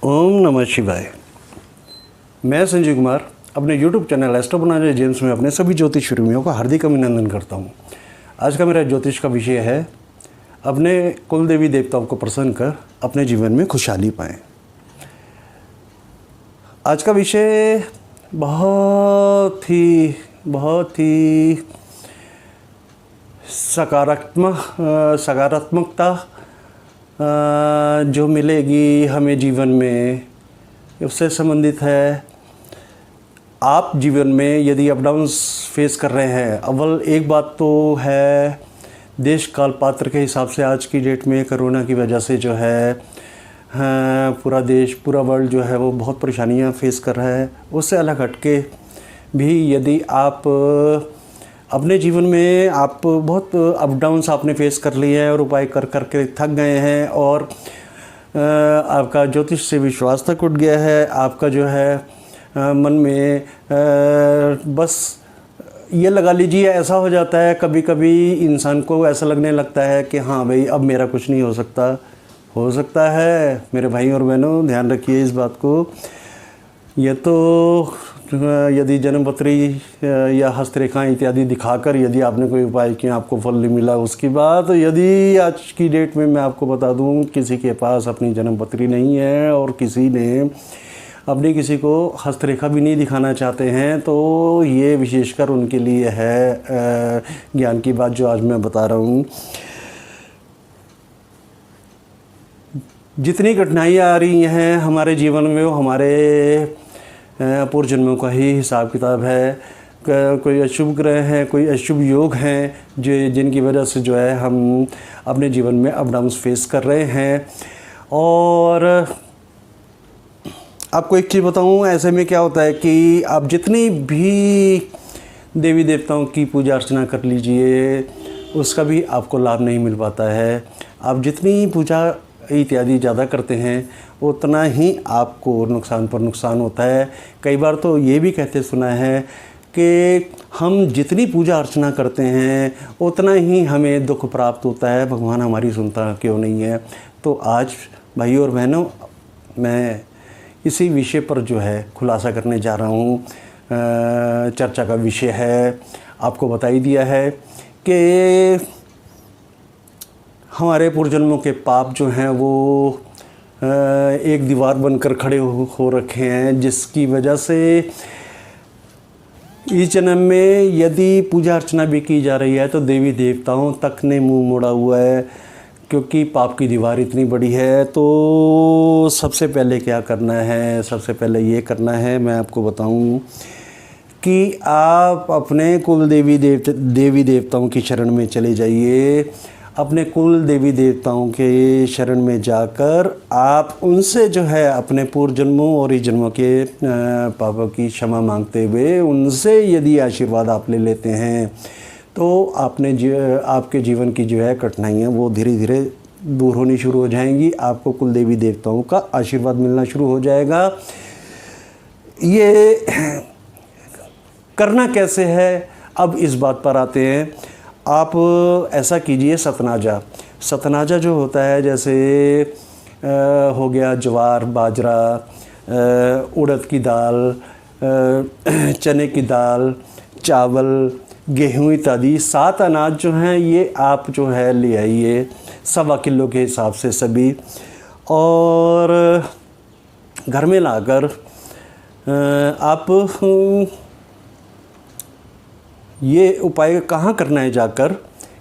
ओम नमः शिवाय। मैं संजीव कुमार अपने YouTube चैनल एस्ट्रो बनाजे जेम्स में अपने सभी ज्योतिष प्रेमियों का हार्दिक अभिनंदन करता हूँ। आज का मेरा ज्योतिष का विषय है अपने कुल देवी देवताओं को प्रसन्न कर अपने जीवन में खुशहाली पाएं। आज का विषय बहुत ही सकारात्मकता जो मिलेगी हमें जीवन में उससे संबंधित है। आप जीवन में यदि अप डाउन्स फेस कर रहे हैं, अव्वल एक बात तो है देश काल पात्र के हिसाब से आज की डेट में कोरोना की वजह से जो है पूरा देश पूरा वर्ल्ड जो है वो बहुत परेशानियां फेस कर रहा है। उससे अलग हटके भी यदि आप अपने जीवन में आप बहुत अप डाउन्स आपने फेस कर लिए हैं और उपाय कर के थक गए हैं और आपका ज्योतिष से विश्वास तक उठ गया है, आपका जो है मन में बस ये लगा लीजिए ऐसा हो जाता है। कभी कभी इंसान को ऐसा लगने लगता है कि हाँ भाई अब मेरा कुछ नहीं हो सकता है। मेरे भाई और बहनों ध्यान रखिए इस बात को। ये तो यदि जन्मपत्री या हस्तरेखाएँ इत्यादि दिखाकर यदि आपने कोई उपाय किया आपको फल नहीं मिला, उसकी बात। यदि आज की डेट में मैं आपको बता दूं किसी के पास अपनी जन्मपत्री नहीं है और किसी किसी को हस्तरेखा भी नहीं दिखाना चाहते हैं, तो ये विशेषकर उनके लिए है ज्ञान की बात जो आज मैं बता रहा हूँ। जितनी कठिनाइयाँ आ रही हैं हमारे जीवन में वो हमारे पूर्व जन्मों का ही हिसाब किताब है। कोई अशुभ ग्रह हैं, कोई अशुभ योग हैं जिनकी वजह से जो है हम अपने जीवन में अप डाउन्स फेस कर रहे हैं। और आपको एक चीज़ बताऊं, ऐसे में क्या होता है कि आप जितनी भी देवी देवताओं की पूजा अर्चना कर लीजिए उसका भी आपको लाभ नहीं मिल पाता है। आप जितनी पूजा इत्यादि ज़्यादा करते हैं उतना ही आपको नुकसान पर नुकसान होता है। कई बार तो ये भी कहते सुना है कि हम जितनी पूजा अर्चना करते हैं उतना ही हमें दुख प्राप्त होता है, भगवान हमारी सुनता क्यों नहीं है। तो आज भाइयों और बहनों मैं इसी विषय पर जो है खुलासा करने जा रहा हूँ। चर्चा का विषय है, आपको बता ही दिया है कि हमारे पूर्वजन्मों के पाप जो हैं वो एक दीवार बनकर खड़े हो रखे हैं, जिसकी वजह से इस जन्म में यदि पूजा अर्चना भी की जा रही है तो देवी देवताओं तक ने मुंह मोड़ा हुआ है, क्योंकि पाप की दीवार इतनी बड़ी है। तो सबसे पहले क्या करना है, सबसे पहले ये करना है मैं आपको बताऊं कि आप अपने कुल देवी देवताओं की शरण में चले जाइए। अपने कुल देवी देवताओं के शरण में जाकर आप उनसे जो है अपने पूर्व जन्मों और इस जन्मों के पापों की क्षमा मांगते हुए उनसे यदि आशीर्वाद आप ले लेते हैं तो आपके जीवन की जो है कठिनाइयाँ वो धीरे धीरे दूर होनी शुरू हो जाएंगी। आपको कुल देवी देवताओं का आशीर्वाद मिलना शुरू हो जाएगा। ये करना कैसे है, अब इस बात पर आते हैं। आप ऐसा कीजिए, सतनाजा जो होता है जैसे हो गया ज्वार, बाजरा, उड़द की दाल, चने की दाल, चावल, गेहूं इत्यादि 7 अनाज जो हैं ये आप जो है ले आइए 1.25 किलो के हिसाब से सभी, और घर में लाकर आप ये उपाय कहाँ करना है, जाकर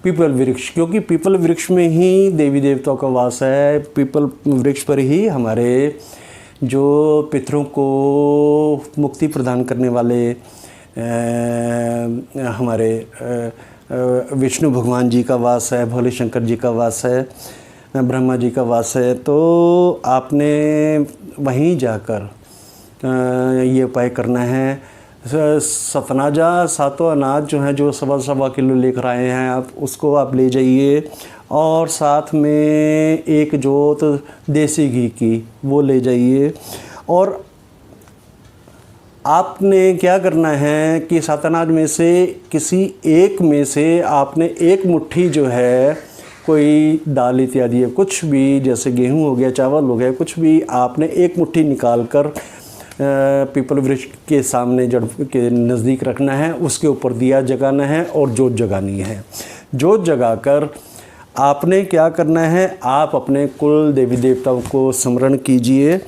पीपल वृक्ष, क्योंकि पीपल वृक्ष में ही देवी देवताओं का वास है। पीपल वृक्ष पर ही हमारे जो पितरों को मुक्ति प्रदान करने वाले हमारे विष्णु भगवान जी का वास है, भोले शंकर जी का वास है, ब्रह्मा जी का वास है। तो आपने वहीं जाकर ये उपाय करना है। सतनाजा 7 अनाज जो हैं जो 1.25 किलो लेकर आए हैं आप, उसको आप ले जाइए और साथ में एक जोत देसी घी की वो ले जाइए। और आपने क्या करना है कि 7 अनाज में से किसी एक में से आपने एक मुट्ठी जो है कोई दाल इत्यादि, कुछ भी जैसे गेहूँ हो गया, चावल हो गया, कुछ भी आपने एक मुट्ठी निकाल कर पीपल वृक्ष के सामने जड़ के नज़दीक रखना है, उसके ऊपर दिया जगाना है और जोत जगानी है। जोत जगाकर आपने क्या करना है, आप अपने कुल देवी देवताओं को स्मरण कीजिए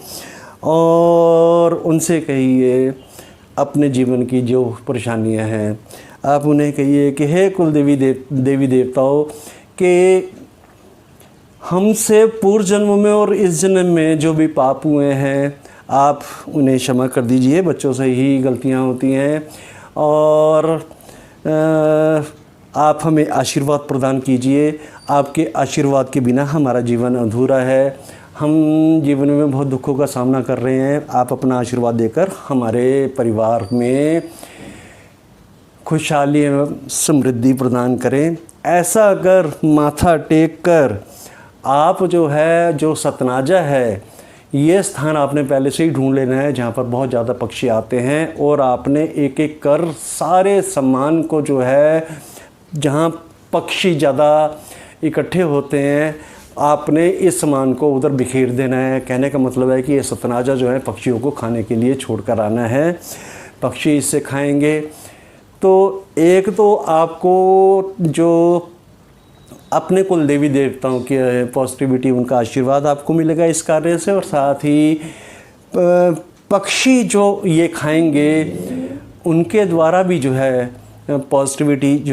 और उनसे कहिए अपने जीवन की जो परेशानियां हैं, आप उन्हें कहिए कि हे कुल देवी देवताओं के हमसे पूर्व जन्म में और इस जन्म में जो भी पाप हुए हैं आप उन्हें क्षमा कर दीजिए। बच्चों से ही गलतियां होती हैं और आप हमें आशीर्वाद प्रदान कीजिए। आपके आशीर्वाद के बिना हमारा जीवन अधूरा है। हम जीवन में बहुत दुखों का सामना कर रहे हैं। आप अपना आशीर्वाद देकर हमारे परिवार में खुशहाली एवं समृद्धि प्रदान करें। ऐसा अगर माथा टेक कर आप जो सतनाजा है, ये स्थान आपने पहले से ही ढूंढ लेना है जहाँ पर बहुत ज़्यादा पक्षी आते हैं, और आपने एक एक कर सारे सामान को जहाँ पक्षी ज़्यादा इकट्ठे होते हैं आपने इस सामान को उधर बिखेर देना है। कहने का मतलब है कि ये सतनाजा पक्षियों को खाने के लिए छोड़ कर आना है। पक्षी इससे खाएंगे तो एक तो आपको जो अपने कुल देवी देवताओं की पॉजिटिविटी, उनका आशीर्वाद आपको मिलेगा इस कार्य से, और साथ ही पक्षी जो ये खाएंगे उनके द्वारा भी पॉजिटिविटी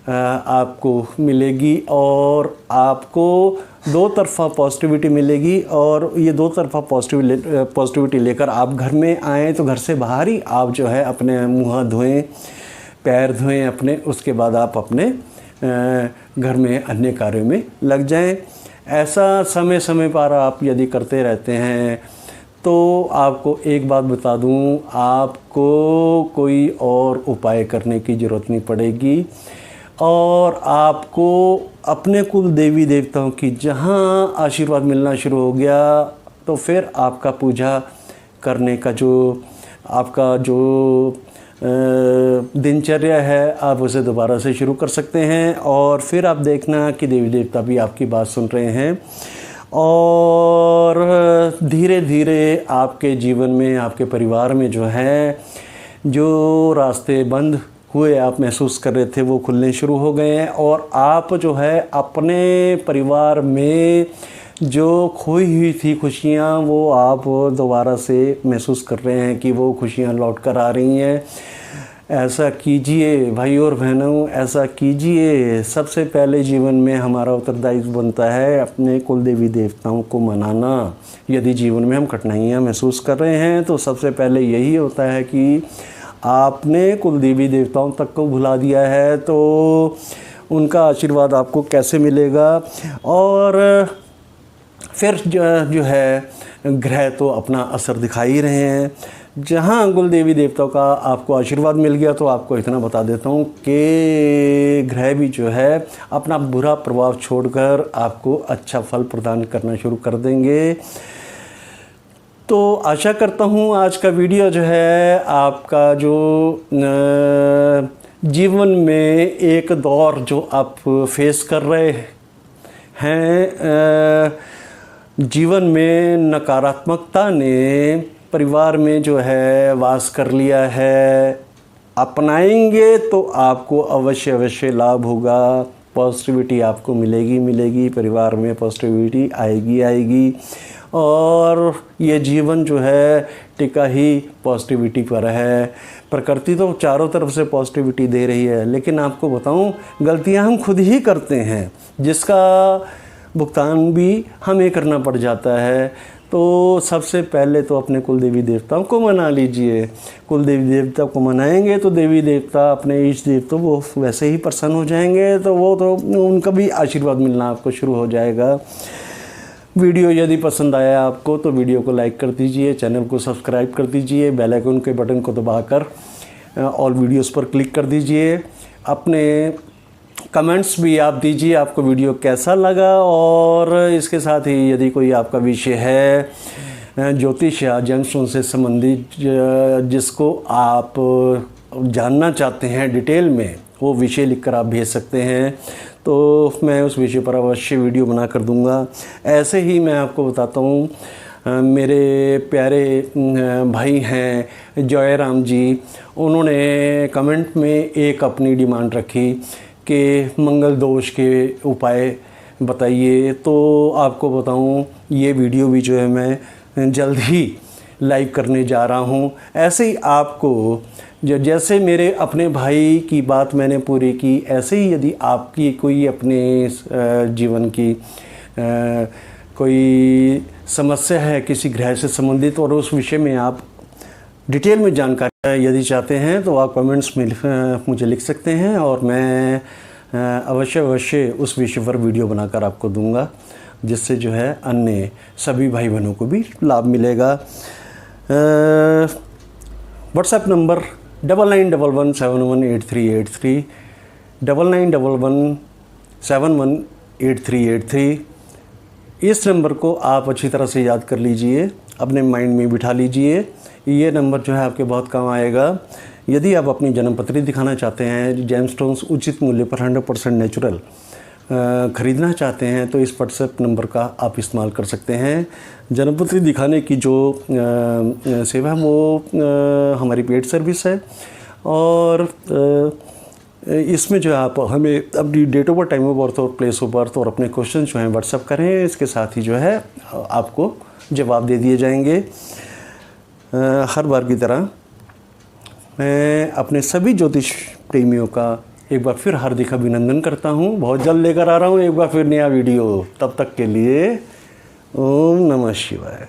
आपको मिलेगी और आपको दो तरफ़ा पॉजिटिविटी मिलेगी। और ये दो तरफ़ा पॉजिटिविटी लेकर आप घर में आएँ तो घर से बाहर ही आप अपने मुँह धोएं, पैर धोएं अपने, उसके बाद आप अपने घर में अन्य कार्यों में लग जाएं। ऐसा समय समय पर आप यदि करते रहते हैं तो आपको एक बात बता दूं, आपको कोई और उपाय करने की ज़रूरत नहीं पड़ेगी और आपको अपने कुल देवी देवताओं की जहां आशीर्वाद मिलना शुरू हो गया तो फिर आपका पूजा करने का आपका दिनचर्या है आप उसे दोबारा से शुरू कर सकते हैं। और फिर आप देखना कि देवी देवता भी आपकी बात सुन रहे हैं और धीरे धीरे आपके जीवन में, आपके परिवार में जो रास्ते बंद हुए आप महसूस कर रहे थे वो खुलने शुरू हो गए हैं। और आप अपने परिवार में जो खोई हुई थी खुशियाँ वो आप दोबारा से महसूस कर रहे हैं कि वो खुशियाँ लौट कर आ रही हैं। ऐसा कीजिए भाई और बहनों, ऐसा कीजिए। सबसे पहले जीवन में हमारा उत्तरदायित्व बनता है अपने कुल देवी देवताओं को मनाना। यदि जीवन में हम कठिनाइयाँ महसूस कर रहे हैं तो सबसे पहले यही होता है कि आपने कुल देवी देवताओं तक को भुला दिया है, तो उनका आशीर्वाद आपको कैसे मिलेगा। और फिर ग्रह तो अपना असर दिखा ही रहे हैं। जहाँ कुल देवी देवताओं का आपको आशीर्वाद मिल गया तो आपको इतना बता देता हूँ कि ग्रह भी अपना बुरा प्रभाव छोड़कर आपको अच्छा फल प्रदान करना शुरू कर देंगे। तो आशा करता हूँ आज का वीडियो आपका जीवन में एक दौर जो आप फेस कर रहे हैं, जीवन में नकारात्मकता ने परिवार में वास कर लिया है, अपनाएंगे तो आपको अवश्य लाभ होगा। पॉजिटिविटी आपको मिलेगी, परिवार में पॉजिटिविटी आएगी और ये जीवन टिका ही पॉजिटिविटी पर है। प्रकृति तो चारों तरफ से पॉजिटिविटी दे रही है, लेकिन आपको बताऊं गलतियां हम खुद ही करते हैं जिसका भुगतान भी हमें करना पड़ जाता है। तो सबसे पहले तो अपने कुल देवी देवताओं को मना लीजिए। कुल देवी देवता को मनाएंगे तो देवी देवता अपने इष्ट देव तो वो वैसे ही प्रसन्न हो जाएंगे, तो उनका भी आशीर्वाद मिलना आपको शुरू हो जाएगा। वीडियो यदि पसंद आया आपको तो वीडियो को लाइक कर दीजिए, चैनल को सब्सक्राइब कर दीजिए, बेल आइकन के बटन को दबाकर ऑल वीडियोस पर क्लिक कर दीजिए। अपने कमेंट्स भी आप दीजिए आपको वीडियो कैसा लगा, और इसके साथ ही यदि कोई आपका विषय है ज्योतिष या जंगसों से संबंधित जिसको आप जानना चाहते हैं डिटेल में, वो विषय लिखकर आप भेज सकते हैं। तो मैं उस विषय पर अवश्य वीडियो बना कर दूंगा। ऐसे ही मैं आपको बताता हूँ, मेरे प्यारे भाई हैं जयराम जी, उन्होंने कमेंट में एक अपनी डिमांड रखी कि मंगल दोष के उपाय बताइए। तो आपको बताऊं, ये वीडियो भी जो है मैं जल्द ही लाइव करने जा रहा हूं। ऐसे ही आपको जैसे मेरे अपने भाई की बात मैंने पूरी की, ऐसे ही यदि आपकी कोई अपने जीवन की कोई समस्या है किसी ग्रह से संबंधित और उस विषय में आप डिटेल में जानकारी यदि चाहते हैं तो आप कमेंट्स में मुझे लिख सकते हैं और मैं अवश्य उस विषय पर वीडियो बनाकर आपको दूंगा, जिससे जो है अन्य सभी भाई बहनों को भी लाभ मिलेगा। WhatsApp number 9911718383 9911718383। इस नंबर को आप अच्छी तरह से याद कर लीजिए, अपने माइंड में बिठा लीजिए। ये नंबर जो है आपके बहुत काम आएगा। यदि आप अपनी जन्मपत्री दिखाना चाहते हैं, जेमस्टोन्स उचित मूल्य पर 100% नेचुरल ख़रीदना चाहते हैं, तो इस व्हाट्सएप नंबर का आप इस्तेमाल कर सकते हैं। जन्मपत्री दिखाने की जो सेवा है वो हमारी पेड सर्विस है और इसमें जो है आप हमें अपनी date of birth, time of birth और प्लेस ऑफ बर्थ और अपने क्वेश्चन जो हैं व्हाट्सएप करें। इसके साथ ही जो है आपको जवाब दे दिए जाएंगे। हर बार की तरह मैं अपने सभी ज्योतिष प्रेमियों का एक बार फिर हार्दिक अभिनंदन करता हूँ। बहुत जल्द लेकर आ रहा हूँ एक बार फिर नया वीडियो। तब तक के लिए ओम नमः शिवाय।